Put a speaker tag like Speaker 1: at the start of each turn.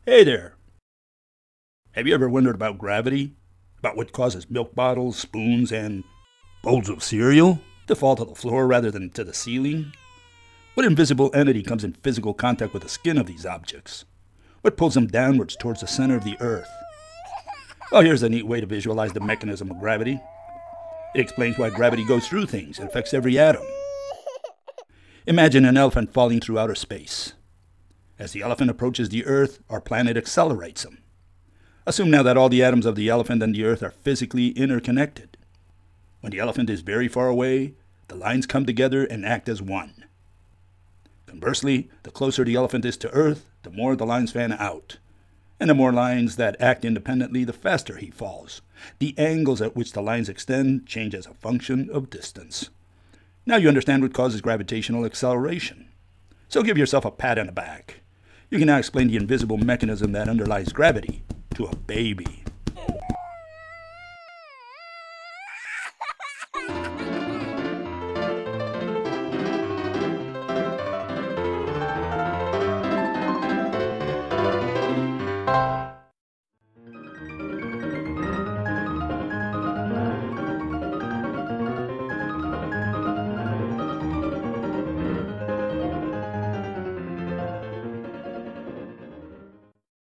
Speaker 1: Hey there! Have you ever wondered about gravity? About what causes milk bottles, spoons, and bowls of cereal to fall to the floor rather than to the ceiling? What invisible entity comes in physical contact with the skin of these objects? What pulls them downwards towards the center of the earth? Well, here's a neat way to visualize the mechanism of gravity. It explains why gravity goes through things and affects every atom. Imagine an elephant falling through outer space. As the elephant approaches the Earth, our planet accelerates him. Assume now that all the atoms of the elephant and the Earth are physically interconnected. When the elephant is very far away, the lines come together and act as one. Conversely, the closer the elephant is to Earth, the more the lines fan out. And the more lines that act independently, the faster he falls. The angles at which the lines extend change as a function of distance. Now you understand what causes gravitational acceleration. So give yourself a pat on the back. You can now explain the invisible mechanism that underlies gravity to a baby.